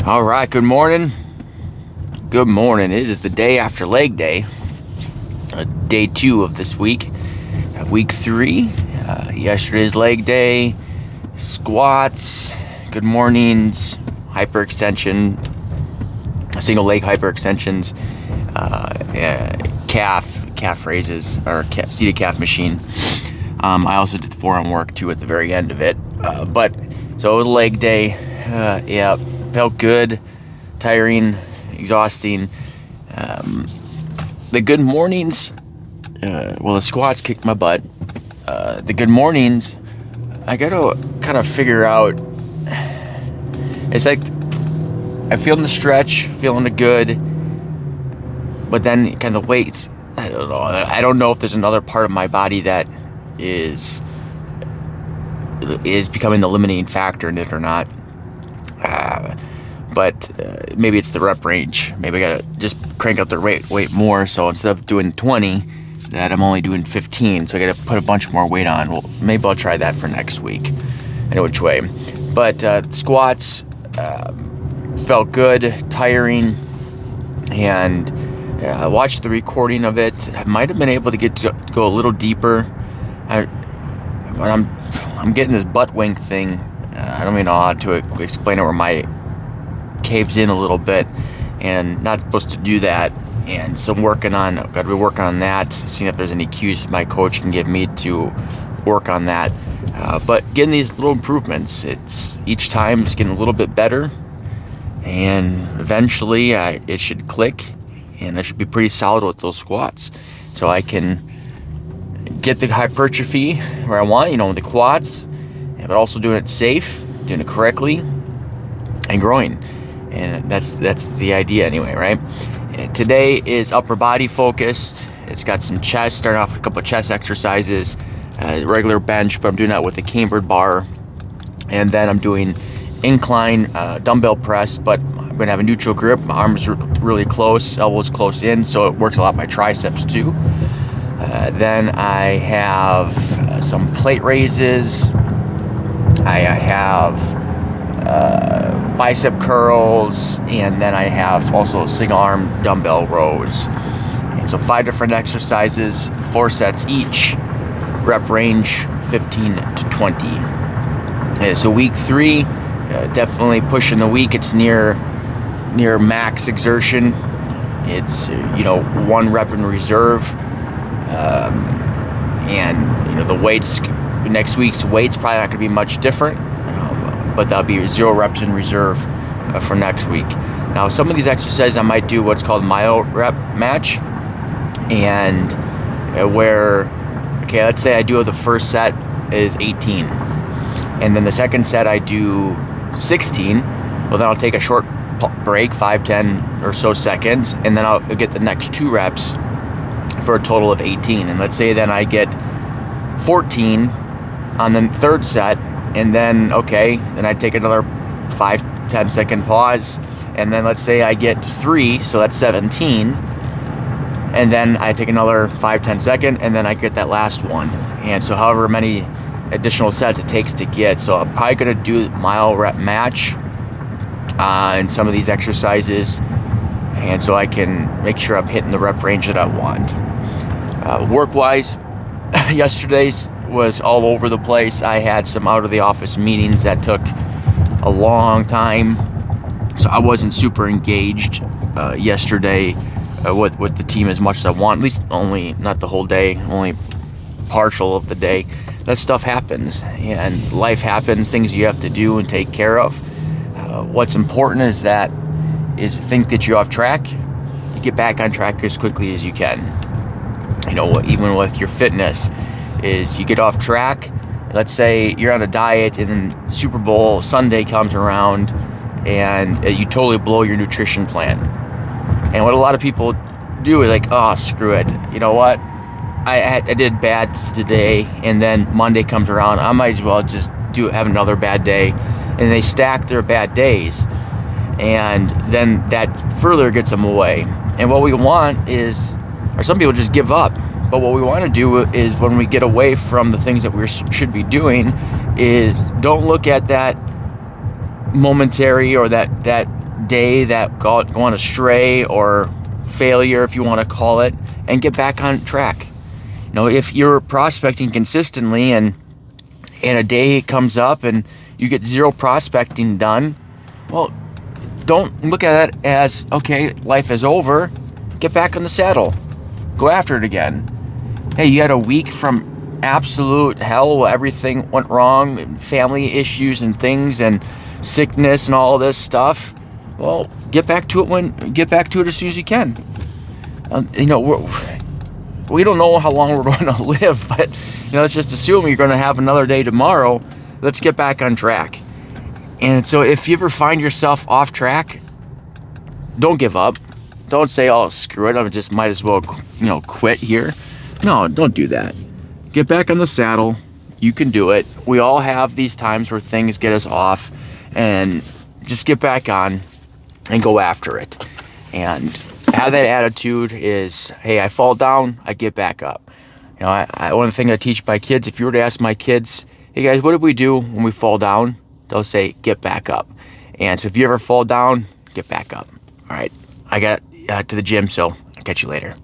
All right, good morning. Good morning. It is the day after leg day, day 2 of this week, week 3. Yesterday's leg day, squats, good mornings, hyperextension, single leg hyperextensions, calf raises, or seated calf machine. I also did forearm work too at the very end of it. So it was a leg day. Felt good, tiring, exhausting. The good mornings, the squats kicked my butt. The good mornings, I gotta kind of figure out, it's like I'm feeling the stretch, feeling the good, but then kind of the weights, I don't know. I don't know if there's another part of my body that is becoming the limiting factor in it or not. But maybe it's the rep range. Maybe I gotta just crank up the weight more. So instead of doing 20, that I'm only doing 15. So I gotta put a bunch more weight on. Well, maybe I'll try that for next week. I know which way. But squats felt good, tiring, and I watched the recording of it. I might have been able to go a little deeper. But I'm getting this butt wink thing. I don't even know how to explain it, where my caves in a little bit, and not supposed to do that. And so I'm got to be working on that, seeing if there's any cues my coach can give me to work on that. But getting these little improvements, each time it's getting a little bit better, and eventually it should click, and I should be pretty solid with those squats, so I can get the hypertrophy where I want, the quads, but also doing it safe, doing it correctly, and growing. And that's the idea anyway, right? Today is upper body focused. It's got some chest, starting off with a couple of chest exercises, regular bench, but I'm doing that with a cambered bar. And then I'm doing incline dumbbell press, but I'm going to have a neutral grip. My arms are really close, elbows close in, so it works a lot my triceps too. Then I have some plate raises. I have bicep curls, and then I have also single arm dumbbell rows. And so 5 different exercises, 4 sets each, rep range 15 to 20. So week 3, definitely pushing the week. It's near max exertion. It's 1 rep in reserve. And the weights, next week's weights probably not going to be much different, but that'll be 0 reps in reserve for next week. Now, some of these exercises I might do what's called myo rep match, and let's say I do the first set is 18, and then the second set I do 16. Well, then I'll take a short break, 5-10 or so seconds, and then I'll get the next 2 reps for a total of 18. And let's say then I get 14 on the third set, and then I take another 5-10 second pause, and then let's say I get 3, so that's 17, and then I take another 5-10 second, and then I get that last one. And so however many additional sets it takes to get. So I'm probably going to do mile rep match in some of these exercises, and so I can make sure I'm hitting the rep range that I want. Work-wise, yesterday's was all over the place. I had some out of the office meetings that took a long time, so I wasn't super engaged yesterday with the team as much as I want. At least only not the whole day, only partial of the day. That stuff happens, and life happens. Things you have to do and take care of. What's important is things get you off track. You get back on track as quickly as you can. Even with your fitness, is you get off track. Let's say you're on a diet, and then Super Bowl Sunday comes around, and you totally blow your nutrition plan. And what a lot of people do is like, oh, screw it. You know what? I did bad today, and then Monday comes around. I might as well just have another bad day. And they stack their bad days, and then that further gets them away. And what we want is, or some people just give up. But what we want to do is, when we get away from the things that we should be doing, is don't look at that momentary or that day that gone astray, or failure, if you want to call it, and get back on track. You know, if you're prospecting consistently and a day comes up and you get zero prospecting done, well, don't look at it as, okay, life is over. Get back on the saddle. Go after it again. Hey, you had a week from absolute hell where everything went wrong, family issues and things and sickness and all this stuff. Well, get back to it as soon as you can. You know, we don't know how long we're going to live, but you know, let's just assume you're going to have another day tomorrow. Let's get back on track. And so if you ever find yourself off track, don't give up. Don't say, oh, screw it, I just might as well, you know, quit here. No, don't do that. Get back on the saddle. You can do it. We all have these times where things get us off, and just get back on and go after it. And have that attitude is, hey, I fall down, I get back up. You know, one of the things I teach my kids, if you were to ask my kids, hey guys, what do we do when we fall down? They'll say, get back up. And so if you ever fall down, get back up. All right, I got to the gym, so I'll catch you later.